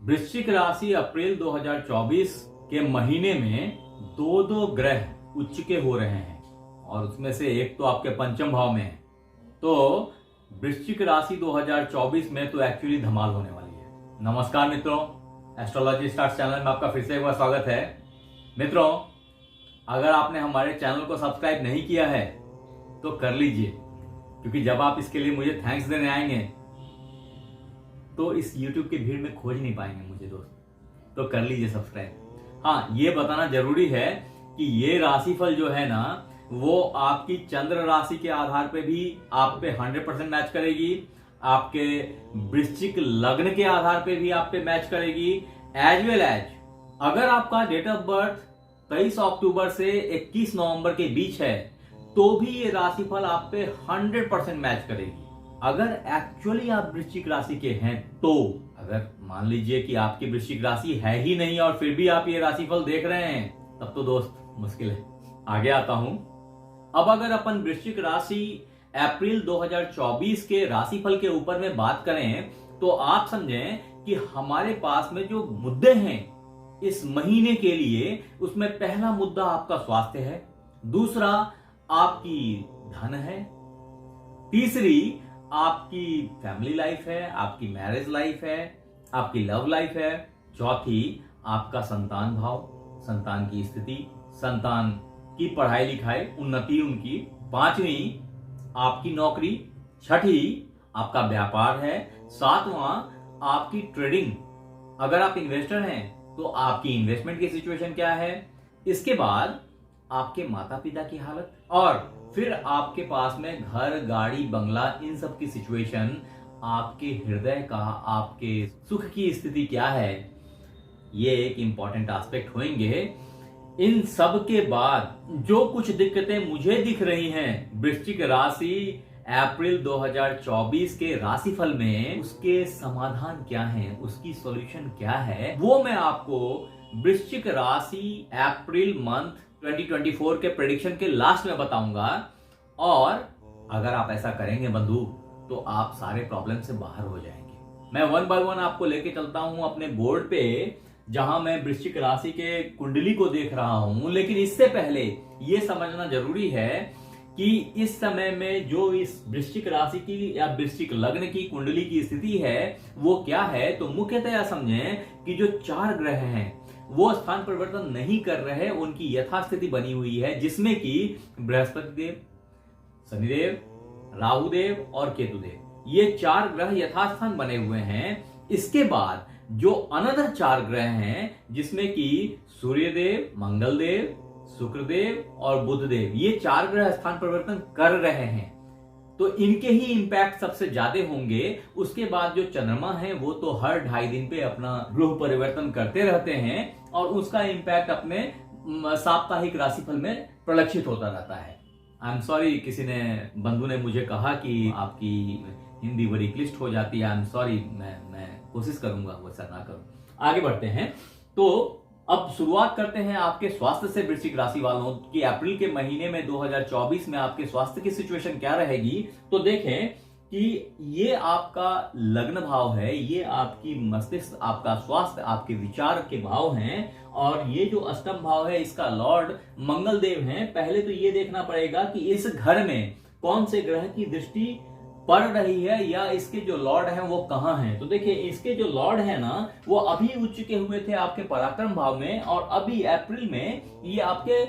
वृश्चिक राशि अप्रैल 2024 के महीने में दो ग्रह उच्च के हो रहे हैं और उसमें से एक तो आपके पंचम भाव में है। तो वृश्चिक राशि 2024 में तो एक्चुअली धमाल होने वाली है। नमस्कार मित्रों, एस्ट्रोलॉजी स्टार्स चैनल में आपका फिर से एक बार स्वागत है। मित्रों, अगर आपने हमारे चैनल को सब्सक्राइब नहीं किया है तो कर लीजिए, क्योंकि जब आप इसके लिए मुझे थैंक्स देने आएंगे तो इस YouTube की भीड़ में खोज नहीं पाएंगे मुझे दोस्त, तो कर लीजिए सब्सक्राइब। हाँ, ये बताना जरूरी है कि ये राशिफल जो है ना, वो आपकी चंद्र राशि के आधार पे भी आप पे 100% मैच करेगी, आपके वृश्चिक लग्न के आधार पे भी आप पे मैच करेगी, एज वेल एज अगर आपका डेट ऑफ बर्थ 23 अक्टूबर से 21 नवंबर के बीच है तो भी ये राशिफल आप पे 100% मैच करेगी। अगर एक्चुअली आप वृश्चिक राशि के हैं तो, अगर मान लीजिए कि आपकी वृश्चिक राशि है ही नहीं और फिर भी आप ये राशिफल देख रहे हैं, तब तो दोस्त मुश्किल है। आगे आता हूं। अब अगर अपन वृश्चिक राशि अप्रैल 2024 के राशिफल के ऊपर में बात करें तो आप समझें कि हमारे पास में जो मुद्दे हैं इस महीने के लिए, उसमें पहला मुद्दा आपका स्वास्थ्य है, दूसरा आपकी धन है, तीसरी आपकी फैमिली लाइफ है, आपकी मैरिज लाइफ है, आपकी लव लाइफ है, चौथी आपका संतान भाव, संतान की स्थिति, संतान की पढ़ाई लिखाई, उन्नति उनकी, पांचवी आपकी नौकरी, छठी आपका व्यापार है, सातवां आपकी ट्रेडिंग, अगर आप इन्वेस्टर हैं तो आपकी इन्वेस्टमेंट की सिचुएशन क्या है, इसके बाद आपके माता पिता की हालत, और फिर आपके पास में घर, गाड़ी, बंगला, इन सब की सिचुएशन, आपके हृदय का, आपके सुख की स्थिति क्या है, ये एक इंपॉर्टेंट एस्पेक्ट होंगे। इन सब के बाद जो कुछ दिक्कतें मुझे दिख रही हैं वृश्चिक राशि अप्रैल 2024 के राशिफल में, उसके समाधान क्या है, उसकी सॉल्यूशन क्या है, वो मैं आपको वृश्चिक राशि अप्रैल मंथ 2024 के प्रेडिक्शन के लास्ट में बताऊंगा। और अगर आप ऐसा करेंगे बंधु तो आप सारे प्रॉब्लम से बाहर हो जाएंगे। मैं वन बाय वन आपको लेके चलता हूं अपने बोर्ड पे, जहां मैं वृश्चिक राशि के कुंडली को देख रहा हूं। लेकिन इससे पहले ये समझना जरूरी है कि इस समय में जो इस वृश्चिक राशि की या वृश्चिक लग्न की कुंडली की स्थिति है वो क्या है। तो मुख्यतः समझें कि जो 4 ग्रह हैं वो स्थान परिवर्तन नहीं कर रहे, उनकी यथास्थिति बनी हुई है, जिसमें कि बृहस्पति देव, शनिदेव, राहुदेव और केतुदेव, ये 4 ग्रह यथास्थान बने हुए हैं। इसके बाद जो अनदर 4 ग्रह हैं, जिसमें कि सूर्यदेव, मंगलदेव, शुक्रदेव और बुधदेव, ये 4 ग्रह स्थान परिवर्तन कर रहे हैं, तो इनके ही इंपैक्ट सबसे ज्यादा होंगे। उसके बाद जो चंद्रमा है वो तो हर 2.5 दिन पे अपना ग्रह परिवर्तन करते रहते हैं और उसका इंपैक्ट अपने साप्ताहिक राशिफल में प्रलक्षित होता रहता है। आई एम सॉरी, किसी ने, बंधु ने मुझे कहा कि आपकी हिंदी बड़ी क्लिष्ट हो जाती है। आई एम सॉरी, मैं कोशिश करूंगा वैसा ना करूं। आगे बढ़ते हैं। तो अब शुरुआत करते हैं आपके स्वास्थ्य से। वृश्चिक राशि वालों की अप्रैल के महीने में 2024 में आपके स्वास्थ्य की सिचुएशन क्या रहेगी। तो देखें कि ये आपका लग्न भाव है, ये आपकी मस्तिष्क, आपका स्वास्थ्य, आपके विचार के भाव हैं, और ये जो अष्टम भाव है इसका लॉर्ड मंगल देव हैं। पहले तो ये देखना पड़ेगा कि इस घर में कौन से ग्रह की दृष्टि पड़ रही है या इसके जो लॉर्ड हैं वो कहां हैं। तो देखिए, इसके जो लॉर्ड है ना, वो अभी उच्च के हुए थे आपके पराक्रम भाव में, और अभी अप्रैल में ये आपके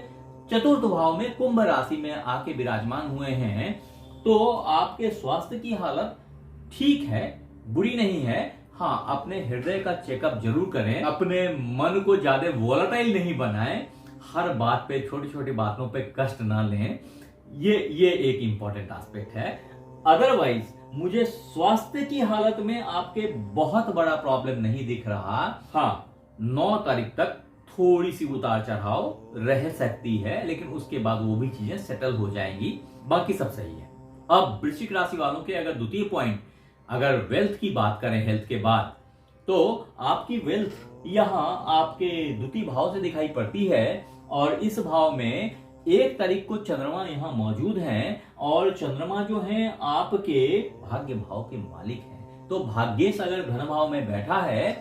चतुर्थ भाव में कुंभ राशि में आके विराजमान हुए हैं। तो आपके स्वास्थ्य की हालत ठीक है, बुरी नहीं है। हाँ, अपने हृदय का चेकअप जरूर करें, अपने मन को ज्यादा वोलेटाइल नहीं बनाएं, हर बात पे, छोटी छोटी बातों पे कष्ट ना लें। ये एक इंपॉर्टेंट एस्पेक्ट है। अदरवाइज मुझे स्वास्थ्य की हालत में आपके बहुत बड़ा प्रॉब्लम नहीं दिख रहा। हाँ, 9 तारीख तक थोड़ी सी उतार चढ़ाव रह सकती है, लेकिन उसके बाद वो भी चीजें सेटल हो जाएंगी, बाकी सब सही है। अब वृश्चिक राशि वालों के अगर द्वितीय पॉइंट, अगर वेल्थ की बात करें हेल्थ के बाद, तो आपकी वेल्थ यहाँ आपके द्वितीय भाव से दिखाई पड़ती है, और इस भाव में 1 तारीख को चंद्रमा यहाँ मौजूद हैं, और चंद्रमा जो है आपके भाग्य भाव के मालिक हैं। तो भाग्येश अगर धन भाव में बैठा है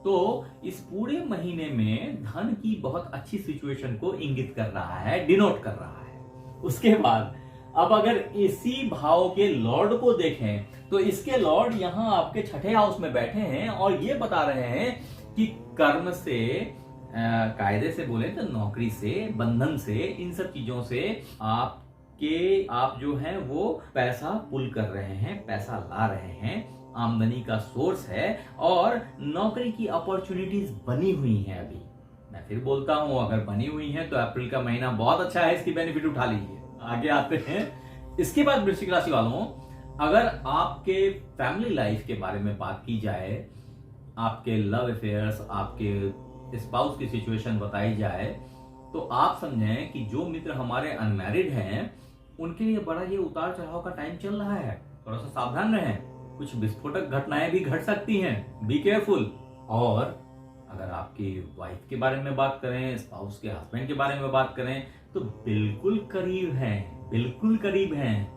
तो इस पूरे महीने में धन की बहुत अच्छी सिचुएशन को इंगित कर रहा है, डिनोट कर रहा है। उसके बाद अब अगर इसी भाव के लॉर्ड को देखें तो इसके लॉर्ड यहां आपके छठे हाउस में बैठे हैं और ये बता रहे हैं कि कर्म से, कायदे से बोले तो नौकरी से, बंधन से, इन सब चीजों से आप जो हैं वो पैसा पुल कर रहे हैं, पैसा ला रहे हैं, आमदनी का सोर्स है और नौकरी की अपॉर्चुनिटीज बनी हुई हैं। अभी मैं फिर बोलता हूं, अगर बनी हुई है तो अप्रैल का महीना बहुत अच्छा है, इसकी बेनिफिट उठा लीजिए। आगे आते हैं। इसके बाद वृश्चिक राशि वालों, अगर आपके फैमिली लाइफ के बारे में बात की जाए, आपके लव अफेयर्स, आपके स्पाउस की सिचुएशन बताई जाए, तो आप समझें कि जो मित्र हमारे अनमैरिड हैं उनके लिए बड़ा ये उतार चढ़ाव का टाइम चल रहा है। थोड़ा सा सावधान रहें, कुछ विस्फोटक घटनाएं भी घट सकती हैं, बी केयरफुल। और अगर आपकी वाइफ के बारे में बात करें, स्पाउस के हस्बैंड के बारे में बात करें, तो बिल्कुल करीब हैं, बिल्कुल करीब हैं।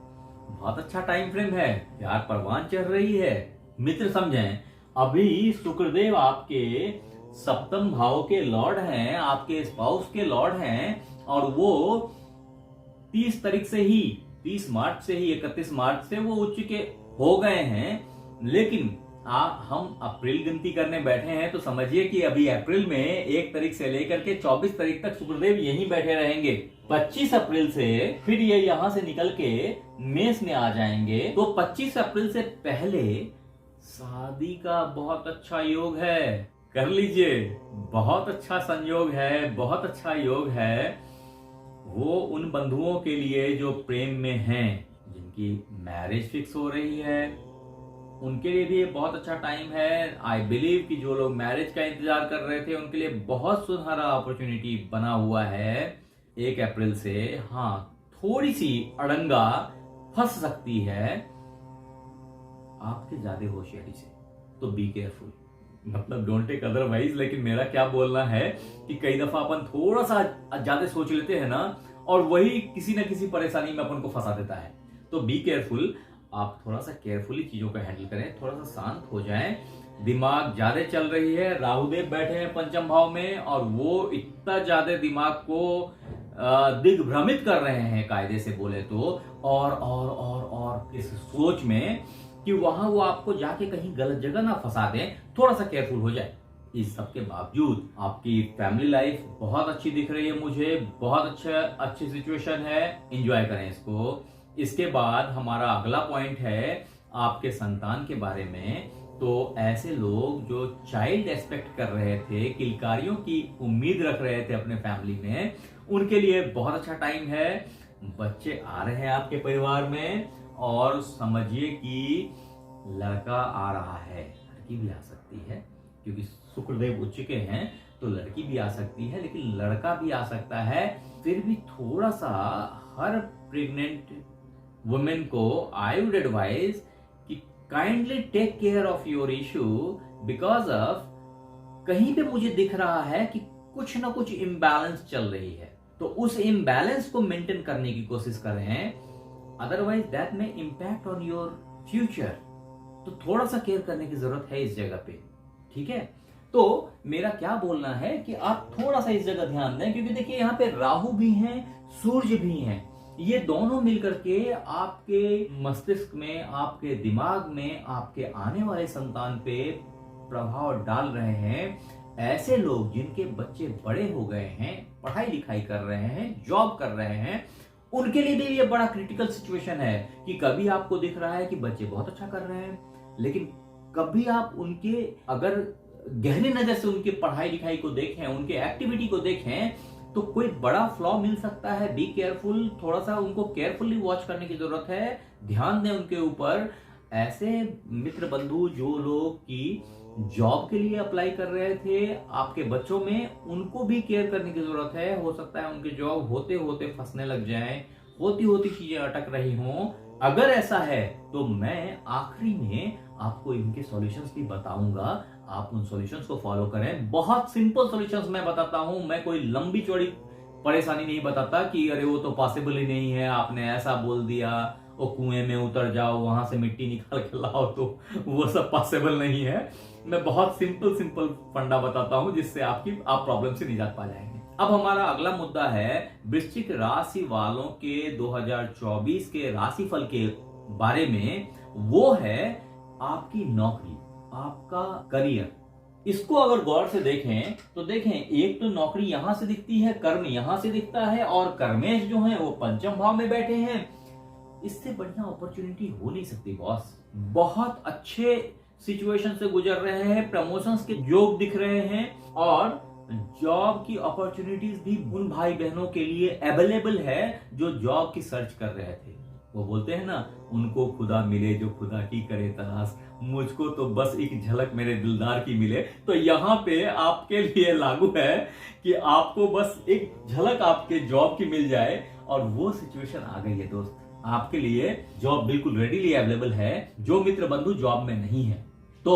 बहुत अच्छा टाइम फ्रेम है, प्यार परवान चढ़ रही है। मित्र समझें, अभी शुक्रदेव आपके सप्तम भाव के लॉर्ड हैं, आपके स्पाउस के लॉर्ड हैं और वो 30 तारीख से ही, 30 मार्च से ही 31 मार्च से वो उच्च के हो गए हैं। लेकिन हम अप्रैल गिनती करने बैठे हैं तो समझिए कि अभी अप्रैल में 1 तारीख से लेकर के 24 तारीख तक शुक्रदेव यहीं बैठे रहेंगे। 25 अप्रैल से फिर ये यहां से निकल के मेष में आ जाएंगे। तो 25 अप्रैल से पहले शादी का बहुत अच्छा योग है, कर लीजिए। बहुत अच्छा संयोग है, बहुत अच्छा योग है। वो उन बंधुओं के लिए जो प्रेम में हैं, जिनकी मैरिज फिक्स हो रही है, उनके लिए भी बहुत अच्छा टाइम है। आई बिलीव कि जो लोग मैरिज का इंतजार कर रहे थे उनके लिए बहुत सुनहरा अपॉर्चुनिटी बना हुआ है 1 अप्रैल से। हाँ, थोड़ी सी अड़ंगा फंस सकती है आपके ज्यादा होशियारी से, तो बी केयरफुल। मतलब डोंट टेक अदरवाइज। लेकिन मेरा क्या बोलना है कि कई दफा अपन थोड़ा सा ज्यादा सोच लेते हैं ना, और वही किसी ना किसी परेशानी में अपन को फंसा देता है। तो बी केयरफुल, आप थोड़ा सा केयरफुली चीजों को हैंडल करें, थोड़ा सा शांत हो जाएं। दिमाग ज्यादा चल रही है, राहुदेव बैठे हैं पंचम भाव में और वो इतना ज्यादा दिमाग को दिग्भ्रमित कर रहे हैं, कायदे से बोले तो, और इस सोच में कि वहां वो आपको जाके कहीं गलत जगह ना फंसा दें। थोड़ा सा केयरफुल हो जाए। इस सब के बावजूद आपकी फैमिली लाइफ बहुत अच्छी दिख रही है मुझे, बहुत अच्छी सिचुएशन है, एंजॉय करें इसको। इसके बाद हमारा अगला पॉइंट है आपके संतान के बारे में। तो ऐसे लोग जो चाइल्ड एक्सपेक्ट कर रहे थे, किलकारियों की उम्मीद रख रहे थे अपने फैमिली में, उनके लिए बहुत अच्छा टाइम है। बच्चे आ रहे हैं आपके परिवार में और समझिए कि लड़का आ रहा है, लड़की भी आ सकती है, क्योंकि शुक्रदेव उच्च के हैं तो लड़की भी आ सकती है, लेकिन लड़का भी आ सकता है। फिर भी थोड़ा सा हर प्रेग्नेंट वुमेन को आई वुड एडवाइज कि kindly take care of your issue, because of कहीं पे मुझे दिख रहा है कि कुछ ना कुछ इम्बैलेंस चल रही है। तो उस इम्बैलेंस को मेंटेन करने की कोशिश करें, अदरवाइज दैट में इम्पैक्ट ऑन योर फ्यूचर। तो थोड़ा सा केयर करने की जरूरत है इस जगह पे, ठीक है। तो मेरा क्या बोलना है कि आप थोड़ा सा इस जगह ध्यान दें, क्योंकि देखिए यहाँ पे राहु भी हैं, सूर्य भी हैं। ये दोनों मिलकर के आपके मस्तिष्क में, आपके दिमाग में, आपके आने वाले संतान पे प्रभाव डाल रहे हैं। ऐसे लोग जिनके बच्चे बड़े हो गए हैं, पढ़ाई लिखाई कर रहे हैं, जॉब कर रहे हैं, उनके लिए भी ये बड़ा क्रिटिकल सिचुएशन है कि कभी आपको दिख रहा है कि बच्चे बहुत अच्छा कर रहे हैं, लेकिन कभी आप उनके अगर गहरी नजर से उनके पढ़ाई लिखाई को देखें, उनके एक्टिविटी को देखें, तो कोई बड़ा फ्लॉ मिल सकता है। बी केयरफुल, थोड़ा सा उनको केयरफुली वॉच करने की जरूरत है, ध्यान दें उनके ऊपर। ऐसे मित्र बंधु जो लोग की जॉब के लिए अप्लाई कर रहे थे आपके बच्चों में, उनको भी केयर करने की जरूरत है। हो सकता है उनके जॉब होते होते फंसने लग जाएं, होती होती चीजें अटक रही हों। अगर ऐसा है तो मैं आखिरी में आपको इनके सॉल्यूशंस भी बताऊंगा, आप उन सॉल्यूशंस को फॉलो करें। बहुत सिंपल सॉल्यूशंस मैं बताता हूं, मैं कोई लंबी चौड़ी परेशानी नहीं बताता कि अरे वो तो पॉसिबल ही नहीं है, आपने ऐसा बोल दिया वो कुएं में उतर जाओ, वहां से मिट्टी निकाल के लाओ, तो वो सब पॉसिबल नहीं है। मैं बहुत सिंपल फंडा बताता हूं जिससे आप प्रॉब्लम से निजात पा जाएंगे। अब हमारा अगला मुद्दा है वृश्चिक राशि वालों के 2024 के राशिफल के बारे में। वो है आपकी नौकरी, आपका करियर। इसको अगर गौर से देखें तो देखें, एक तो नौकरी यहां से दिखती है, कर्म यहां से दिखता है, और कर्मेश जो है वो पंचम भाव में बैठे हैं। इससे बढ़िया अपॉर्चुनिटी हो नहीं सकती बॉस। बहुत अच्छे सिचुएशन से गुजर रहे हैं, प्रमोशंस के योग दिख रहे हैं, और जॉब की अपॉर्चुनिटीज भी उन भाई बहनों के लिए अवेलेबल है जो जॉब की सर्च कर रहे थे। वो बोलते हैं ना, उनको खुदा मिले जो खुदा की करे तलाश, मुझको तो बस एक झलक मेरे दिलदार की मिले। तो यहाँ पे आपके लिए लागू है कि आपको बस एक झलक आपके जॉब की मिल जाए, और वो सिचुएशन आ गई है दोस्त। आपके लिए जॉब बिल्कुल रेडीली अवेलेबल है। जो मित्र बंधु जॉब में नहीं है तो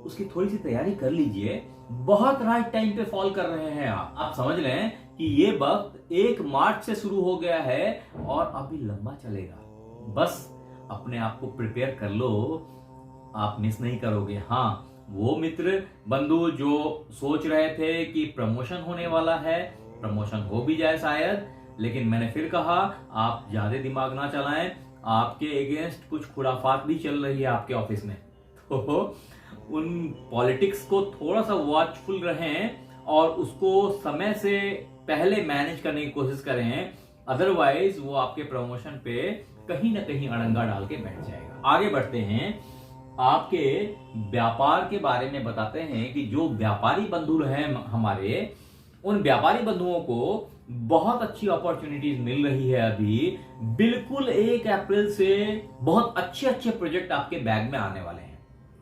उसकी थोड़ी सी तैयारी कर लीजिए। बहुत राइट टाइम पे फॉल कर रहे हैं आप समझ लें कि ये वक्त 1 मार्च से शुरू हो गया है और अभी लंबा चलेगा। बस अपने आप को प्रिपेयर कर लो, आप मिस नहीं करोगे। हाँ, वो मित्र बंधु जो सोच रहे थे कि प्रमोशन होने वाला है, प्रमोशन हो भी जाए शायद, लेकिन मैंने फिर कहा आप ज्यादा दिमाग ना चलाएं। आपके अगेंस्ट कुछ खुराफात भी चल रही है आपके ऑफिस में, तो उन पॉलिटिक्स को थोड़ा सा वॉचफुल रहें और उसको समय से पहले मैनेज करने की कोशिश करें। अदरवाइज वो आपके प्रमोशन पे कहीं ना कहीं अड़ंगा डाल के बैठ जाएगा। आगे बढ़ते हैं, आपके व्यापार के बारे में बताते हैं कि जो व्यापारी बंधु हैं हमारे, उन व्यापारी बंधुओं को बहुत अच्छी अपॉर्चुनिटीज मिल रही है। अभी बिल्कुल 1 अप्रैल से बहुत अच्छे प्रोजेक्ट आपके बैग में आने वाले हैं।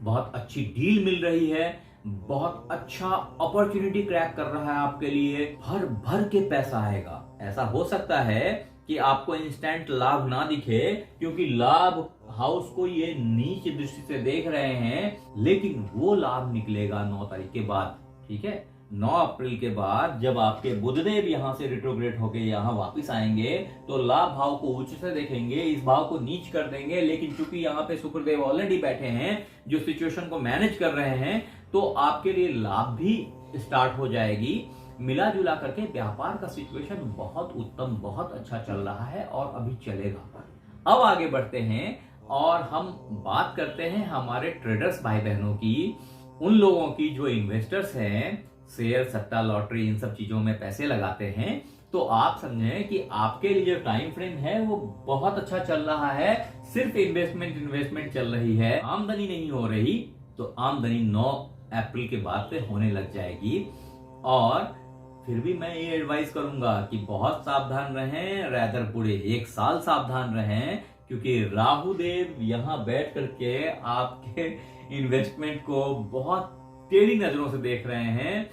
बहुत अच्छी डील मिल रही है, बहुत अच्छा अपॉर्चुनिटी क्रैक कर रहा है आपके लिए, भर के पैसा आएगा। ऐसा हो सकता है कि आपको इंस्टेंट लाभ ना दिखे, क्योंकि लाभ हाउस को ये नीच दृष्टि से देख रहे हैं, लेकिन वो लाभ निकलेगा 9 तारीख के बाद। ठीक है, 9 अप्रैल के बाद जब आपके बुधदेव यहां से रिट्रोग्रेड होकर यहां वापस आएंगे तो लाभ भाव को उच्च से देखेंगे, इस भाव को नीच कर देंगे। लेकिन चूंकि यहाँ पे शुक्रदेव ऑलरेडी बैठे हैं जो सिचुएशन को मैनेज कर रहे हैं, तो आपके लिए लाभ भी स्टार्ट हो जाएगी। मिला जुला करके व्यापार का सिचुएशन बहुत उत्तम, बहुत अच्छा चल रहा है और अभी चलेगा। अब आगे बढ़ते हैं और हम बात करते हैं हमारे ट्रेडर्स भाई बहनों की, उन लोगों की जो इन्वेस्टर्स हैं, शेयर, सट्टा, लॉटरी, इन सब चीजों में पैसे लगाते हैं। तो आप समझें कि आपके लिए जो टाइम फ्रेम है वो बहुत अच्छा चल रहा है। सिर्फ इन्वेस्टमेंट चल रही है, आमदनी नहीं हो रही। तो आमदनी 9 अप्रैल के बाद से होने लग जाएगी। और फिर भी मैं ये एडवाइस करूंगा कि बहुत सावधान रहें, रैदर पूरे 1 साल सावधान रहें, क्योंकि राहु देव यहाँ बैठ करके आपके इन्वेस्टमेंट को बहुत टेढ़ी नजरों से देख रहे हैं।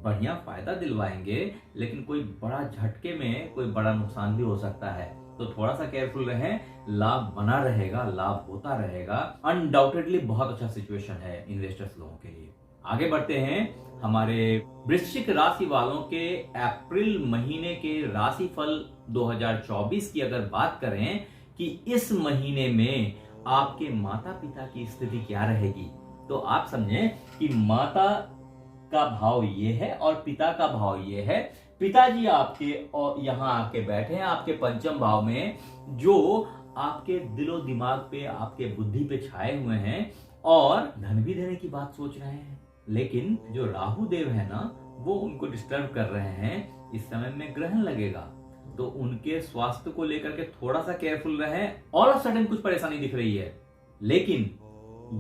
बढ़िया फायदा दिलवाएंगे, लेकिन कोई बड़ा झटके में कोई बड़ा नुकसान भी हो सकता है। तो थोड़ा सा केयरफुल रहें, लाभ बना रहेगा, लाभ होता रहेगा। अनडाउटेडली बहुत अच्छा सिचुएशन है इन्वेस्टर्स लोगों के लिए। आगे बढ़ते हैं, हमारे वृश्चिक राशि वालों के अप्रैल महीने के राशिफल 2024 की अगर बात करें कि इस महीने में आपके माता पिता की स्थिति क्या रहेगी, तो आप समझें कि माता का भाव ये है और पिता का भाव ये है। पिताजी आपके और यहां आके बैठे हैं आपके पंचम भाव में, जो आपके दिलो दिमाग पे, आपके बुद्धि पे छाए हुए हैं और धन भी देने की बात सोच रहे हैं। लेकिन जो राहु देव है ना, वो उनको डिस्टर्ब कर रहे हैं। इस समय में ग्रहण लगेगा, तो उनके स्वास्थ्य को लेकर के थोड़ा सा केयरफुल रहें। और सडन कुछ परेशानी दिख रही है, लेकिन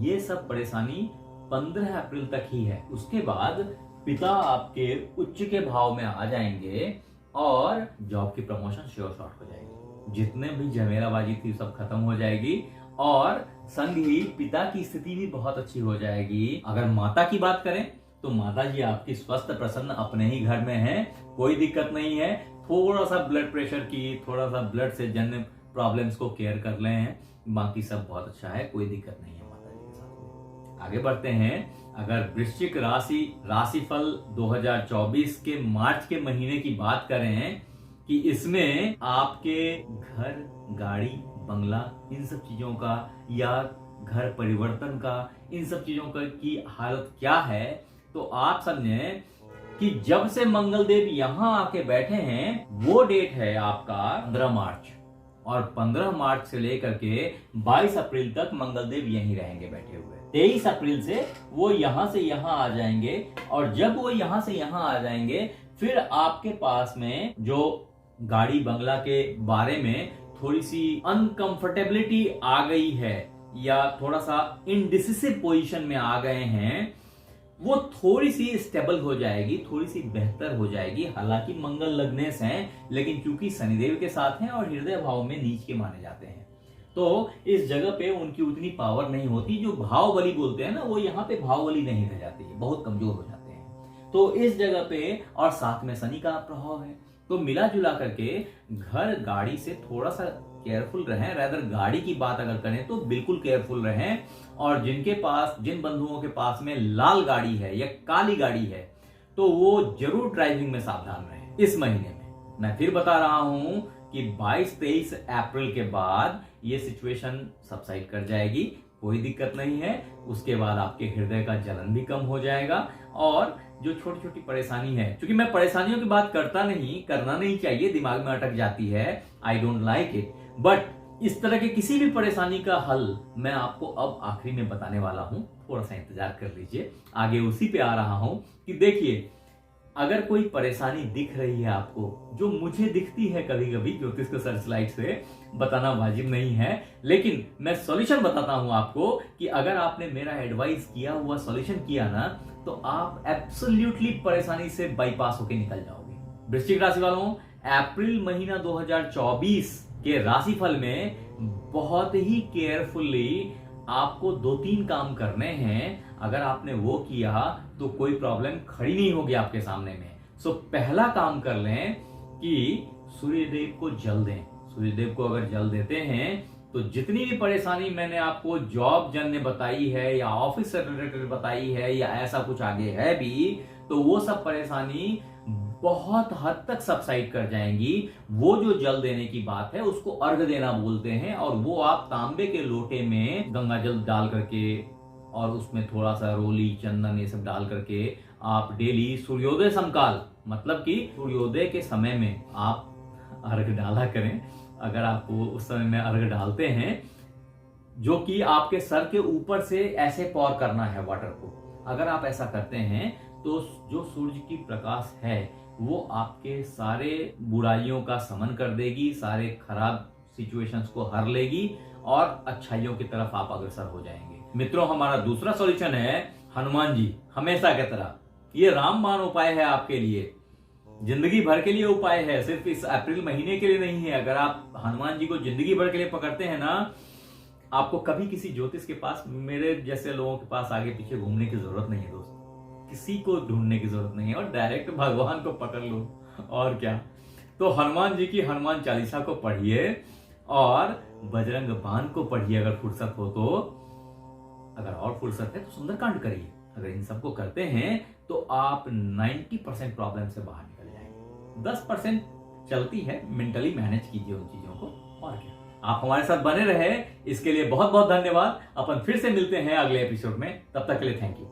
ये सब परेशानी 15 अप्रैल तक ही है। उसके बाद पिता आपके उच्च के भाव में आ जाएंगे और जॉब की प्रमोशन श्योर शॉर्ट हो जाएगी। जितने भी झमेलाबाजी थी सब खत्म हो जाएगी और संग ही पिता की स्थिति भी बहुत अच्छी हो जाएगी। अगर माता की बात करें तो माता जी आपकी स्वस्थ प्रसन्न अपने ही घर में है, कोई दिक्कत नहीं है। थोड़ा सा ब्लड प्रेशर की, थोड़ा सा ब्लड से जन्य प्रॉब्लम्स को केयर कर ले हैं, बाकी सब बहुत अच्छा है, कोई दिक्कत नहीं है माता जी के साथ। आगे बढ़ते हैं, अगर वृश्चिक राशिफल 2024 के मार्च के महीने की बात करें कि इसमें आपके घर, गाड़ी, बंगला, इन सब चीजों का, या घर परिवर्तन का, इन सब चीजों का की हालत क्या है, तो आप समझें कि जब से मंगलदेव यहां आके बैठे हैं वो डेट है आपका 15 मार्च, और 15 मार्च से लेकर के 22 अप्रैल तक मंगलदेव यहीं रहेंगे बैठे हुए। 23 अप्रैल से वो यहां से यहां आ जाएंगे, और जब वो यहां से यहां आ जाएंगे फिर आपके पास में जो गाड़ी बंगला के बारे में थोड़ी सी अनकंफर्टेबिलिटी आ गई है, या थोड़ा सा इनडिसिसिव पोजीशन में आ गए हैं, वो थोड़ी सी स्टेबल हो जाएगी, थोड़ी सी बेहतर हो जाएगी। हालांकि मंगल लग्नेश हैं, लेकिन चूंकि शनिदेव के साथ हैं और हृदय भाव में नीच के माने जाते हैं, तो इस जगह पे उनकी उतनी पावर नहीं होती। जो भाव बली बोलते हैं ना, वो यहाँ पे भाव बली नहीं रह जाती है, बहुत कमजोर हो जाते हैं। तो इस जगह पे, और साथ में शनि का प्रभाव है, तो मिला जुला करके घर गाड़ी से थोड़ा सा केयरफुल रहें। रादर गाड़ी की बात अगर करें तो बिल्कुल केयरफुल रहें, और जिनके पास, जिन बंधुओं के पास में लाल गाड़ी है या काली गाड़ी है, तो वो जरूर ड्राइविंग में सावधान रहें इस महीने में। मैं फिर बता रहा हूं कि 22-23 अप्रैल के बाद ये सिचुएशन सबसाइड कर जाएगी, कोई दिक्कत नहीं है। उसके बाद आपके हृदय का जलन भी कम हो जाएगा, और जो छोटी छोटी परेशानी है, क्योंकि मैं परेशानियों की बात करता नहीं, करना नहीं चाहिए, दिमाग में अटक जाती है, I don't like it, but इस तरह के किसी भी परेशानी का हल मैं आपको अब आखिरी में बताने वाला हूं, थोड़ा सा इंतजार कर लीजिए, आगे उसी पे आ रहा हूं। कि देखिए, अगर कोई परेशानी दिख रही है आपको, जो मुझे दिखती है कभी कभी, ज्योतिष के सर्च लाइट से बताना वाजिब नहीं है, लेकिन मैं सॉल्यूशन बताता हूं आपको, कि अगर आपने मेरा एडवाइस किया हुआ सॉल्यूशन किया ना, तो आप एब्सोल्युटली परेशानी से बाईपास होके निकल जाओगे। वृश्चिक राशि वालों, अप्रैल महीना 2024 के राशिफल में बहुत ही केयरफुली आपको 2-3 काम करने हैं। अगर आपने वो किया तो कोई प्रॉब्लम खड़ी नहीं होगी आपके सामने में। सो पहला काम कर लें कि सूर्यदेव को जल दें। सूर्यदेव को अगर जल देते हैं तो जितनी भी परेशानी मैंने आपको जॉब जन्य बताई है, या ऑफिस से रिलेटेड बताई है, या ऐसा कुछ आगे है भी, तो वो सब परेशानी बहुत हद तक सबसाइड कर जाएंगी। वो जो जल देने की बात है उसको अर्घ देना बोलते हैं, और वो आप तांबे के लोटे में गंगा जल डाल करके, और उसमें थोड़ा सा रोली, चंदन, ये सब डाल करके आप डेली सूर्योदय समकाल, मतलब कि सूर्योदय के समय में आप अर्घ डाला करें। अगर आपको उस समय में अर्घ डालते हैं, जो कि आपके सर के ऊपर से ऐसे पॉर करना है वाटर को, अगर आप ऐसा करते हैं तो जो सूर्य की प्रकाश है वो आपके सारे बुराइयों का समन कर देगी, सारे खराब सिचुएशंस को हर लेगी, और अच्छाइयों की तरफ आप अग्रसर हो जाएंगे। मित्रों, हमारा दूसरा सॉल्यूशन है हनुमान जी, हमेशा की तरह। ये रामबाण उपाय है आपके लिए, जिंदगी भर के लिए उपाय है, सिर्फ इस अप्रैल महीने के लिए नहीं है। अगर आप हनुमान जी को जिंदगी भर के लिए पकड़ते हैं ना, आपको कभी किसी ज्योतिष के पास, मेरे जैसे लोगों के पास आगे पीछे घूमने की जरूरत नहीं है दोस्तों, किसी को ढूंढने की जरूरत नहीं है, और डायरेक्ट भगवान को पकड़ लो, और क्या। तो हनुमान जी की हनुमान चालीसा को पढ़िए, और बजरंग बाण को पढ़िए अगर फुर्सत हो तो। अगर और फुर्सत है तो सुंदरकांड करिए। अगर इन सबको करते हैं तो आप 90% प्रॉब्लम से बाहर निकल जाएंगे। 10% चलती है, मेंटली मैनेज कीजिए उन चीजों को, और क्या। आप हमारे साथ बने रहे, इसके लिए बहुत बहुत धन्यवाद। अपन फिर से मिलते हैं अगले एपिसोड में, तब तक के लिए थैंक यू।